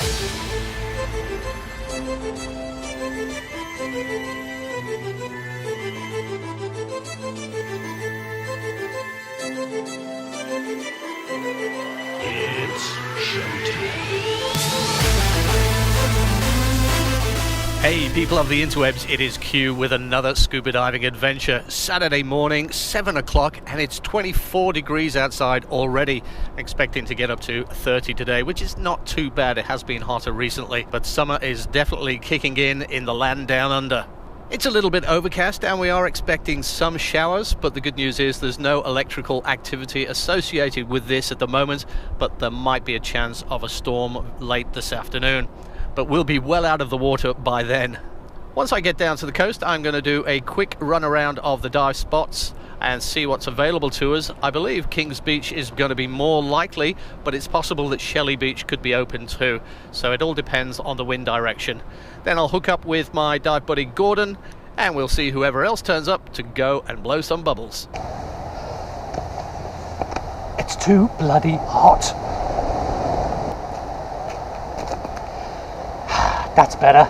It's showtime. Hey people of the interwebs, it is Q with another scuba diving adventure. Saturday morning, 7 o'clock, and it's 24 degrees outside already. Expecting to get up to 30 today, which is not too bad. It has been hotter recently, but summer is definitely kicking in the land down under. It's a little bit overcast and we are expecting some showers, but the good news is there's no electrical activity associated with this at the moment, but there might be a chance of a storm late this afternoon. But we'll be well out of the water by then. Once I get down to the coast, I'm going to do a quick run around of the dive spots and see what's available to us. I believe Kings Beach is going to be more likely, but it's possible that Shelley Beach could be open too. So it all depends on the wind direction. Then I'll hook up with my dive buddy Gordon, and we'll see whoever else turns up to go and blow some bubbles. It's too bloody hot. That's better.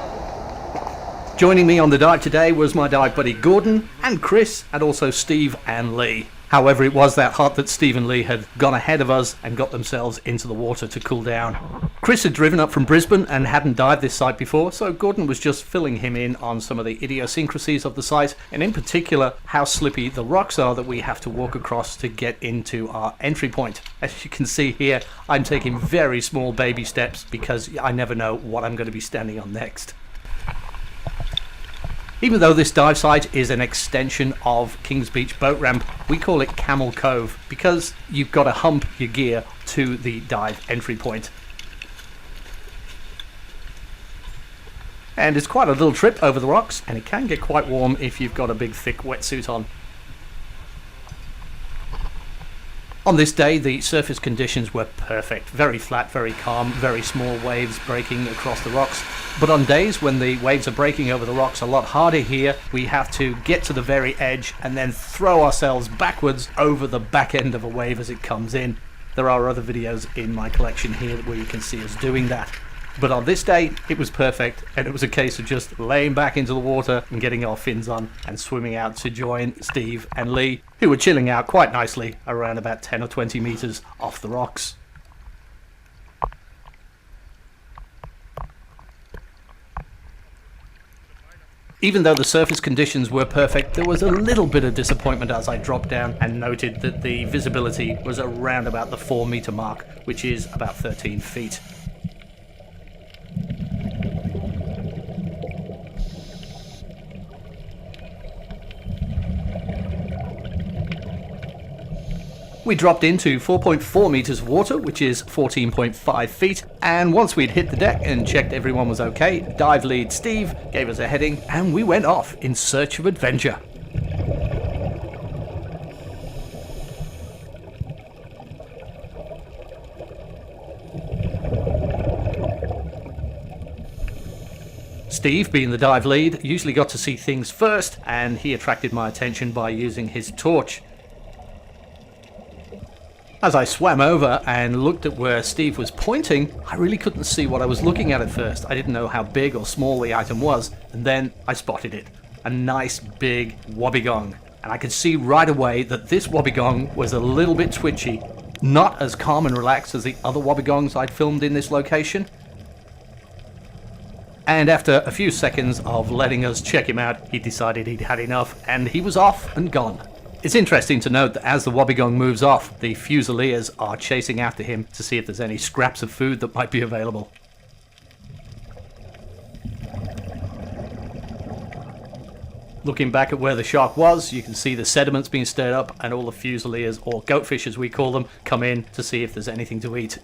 Joining me on the dive today was my dive buddy Gordon and Chris, and also Steve and Lee. However, it was that hot that Steve and Lee had gone ahead of us and got themselves into the water to cool down. Chris had driven up from Brisbane and hadn't dived this site before, so Gordon was just filling him in on some of the idiosyncrasies of the site, and in particular how slippy the rocks are that we have to walk across to get into our entry point. As you can see here, I'm taking very small baby steps because I never know what I'm going to be standing on next. Even though this dive site is an extension of Kings Beach boat ramp, we call it Camel Cove because you've got to hump your gear to the dive entry point. And it's quite a little trip over the rocks, and it can get quite warm if you've got a big thick wetsuit on. On this day, the surface conditions were perfect. Very flat, very calm, very small waves breaking across the rocks. But on days when the waves are breaking over the rocks a lot harder here, we have to get to the very edge and then throw ourselves backwards over the back end of a wave as it comes in. There are other videos in my collection here where you can see us doing that. But on this day, it was perfect, and it was a case of just laying back into the water and getting our fins on and swimming out to join Steve and Lee, who were chilling out quite nicely around about 10 or 20 meters off the rocks. Even though the surface conditions were perfect, there was a little bit of disappointment as I dropped down and noted that the visibility was around about the 4 meter mark, which is about 13 feet. We dropped into 4.4 meters of water, which is 14.5 feet, and once we'd hit the deck and checked everyone was okay, dive lead Steve gave us a heading, and we went off in search of adventure. Steve, being the dive lead, usually got to see things first, and he attracted my attention by using his torch. As I swam over and looked at where Steve was pointing, I really couldn't see what I was looking at first. I didn't know how big or small the item was, and then I spotted it. A nice big Wobbegong. And I could see right away that this Wobbegong was a little bit twitchy, not as calm and relaxed as the other Wobbegongs I'd filmed in this location. And after a few seconds of letting us check him out, he decided he'd had enough, and he was off and gone. It's interesting to note that as the Wobbegong moves off, the Fusiliers are chasing after him to see if there's any scraps of food that might be available. Looking back at where the shark was, you can see the sediments being stirred up and all the Fusiliers, or goatfish as we call them, come in to see if there's anything to eat.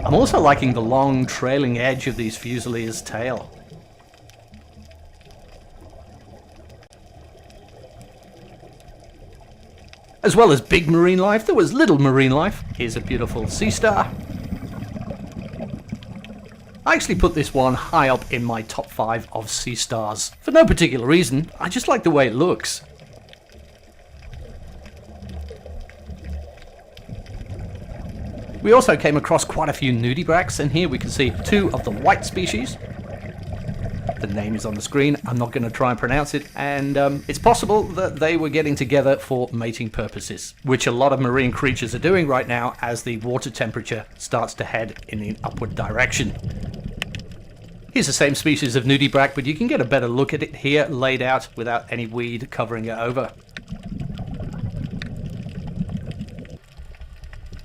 I'm also liking the long trailing edge of these Fusiliers' tail. As well as big marine life, there was little marine life. Here's a beautiful sea star. I actually put this one high up in my top 5 of sea stars. For no particular reason, I just like the way it looks. We also came across quite a few Dbacks, and here we can see 2 of the white species. The name is on the screen, I'm not going to try and pronounce it, and it's possible that they were getting together for mating purposes, which a lot of marine creatures are doing right now as the water temperature starts to head in the upward direction. Here's the same species of Dback, but you can get a better look at it here, laid out without any weed covering it over.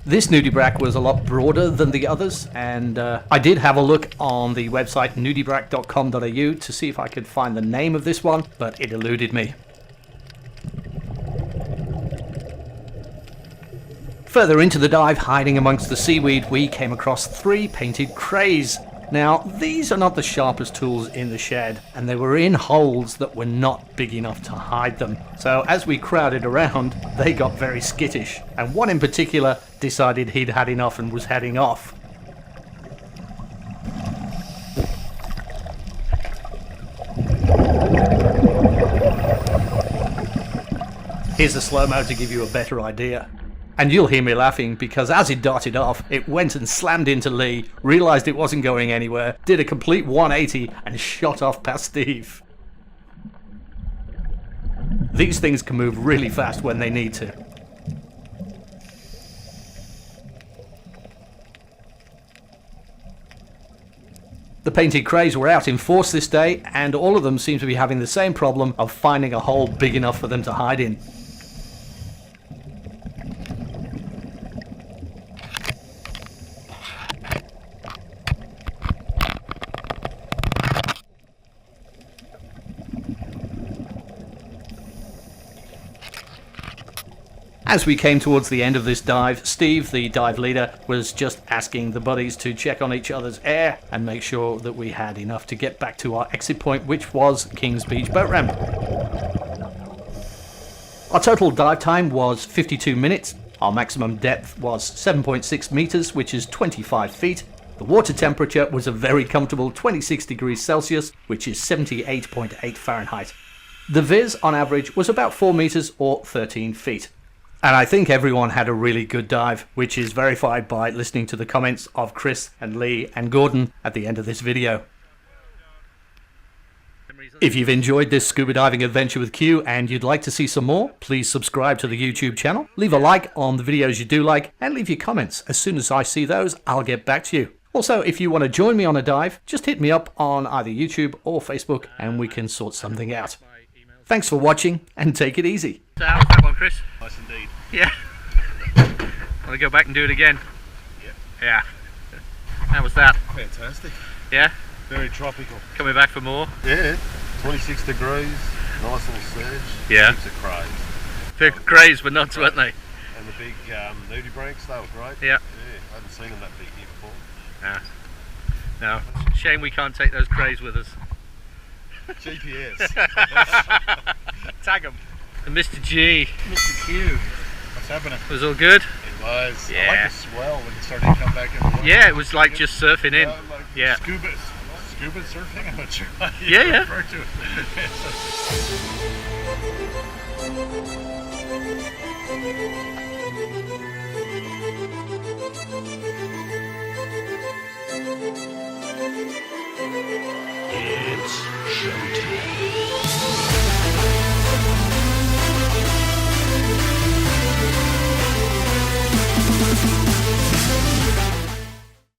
This Dbacks was a lot broader than the others, and I did have a look on the website nudibrak.com.au to see if I could find the name of this one, but it eluded me. Further into the dive, hiding amongst the seaweed, we came across 3 painted Craze. Now, these are not the sharpest tools in the shed, and they were in holes that were not big enough to hide them. So as we crowded around, they got very skittish, and one in particular decided he'd had enough and was heading off. Here's a slow-mo to give you a better idea. And you'll hear me laughing because as it darted off, it went and slammed into Lee, realised it wasn't going anywhere, did a complete 180 and shot off past Steve. These things can move really fast when they need to. The painted Craze were out in force this day, and all of them seem to be having the same problem of finding a hole big enough for them to hide in. As we came towards the end of this dive, Steve, the dive leader, was just asking the buddies to check on each other's air and make sure that we had enough to get back to our exit point, which was Kings Beach Boat Ramp. Our total dive time was 52 minutes. Our maximum depth was 7.6 meters, which is 25 feet. The water temperature was a very comfortable 26 degrees Celsius, which is 78.8 Fahrenheit. The viz on average was about 4 meters or 13 feet. And I think everyone had a really good dive, which is verified by listening to the comments of Chris and Lee and Gordon at the end of this video. If you've enjoyed this scuba diving adventure with Q and you'd like to see some more, please subscribe to the YouTube channel, leave a like on the videos you do like, and leave your comments. As soon as I see those, I'll get back to you. Also, if you want to join me on a dive, just hit me up on either YouTube or Facebook and we can sort something out. Thanks for watching and take it easy. So how was that one, Chris? Nice indeed. Yeah. Want to go back and do it again? Yep. Yeah. How was that? Fantastic. Yeah? Very tropical. Coming back for more? Yeah. 26 degrees. Nice little surge. Yeah. Heaps of Craze. The Craze were nuts, weren't they? And the big Dbacks, they were great. Yeah. Yeah. I hadn't seen them that big here before. Nah. No. Shame we can't take those Craze with us. GPS. Tag them. And Mr. G. Mr. Q. What's happening? Was all good? It was. Yeah. I like the swell when it started to come back in the water. Yeah, it was like just surfing in. Like Yeah. Scuba surfing? I'm not sure how you Yeah. refer to it. It's showtime.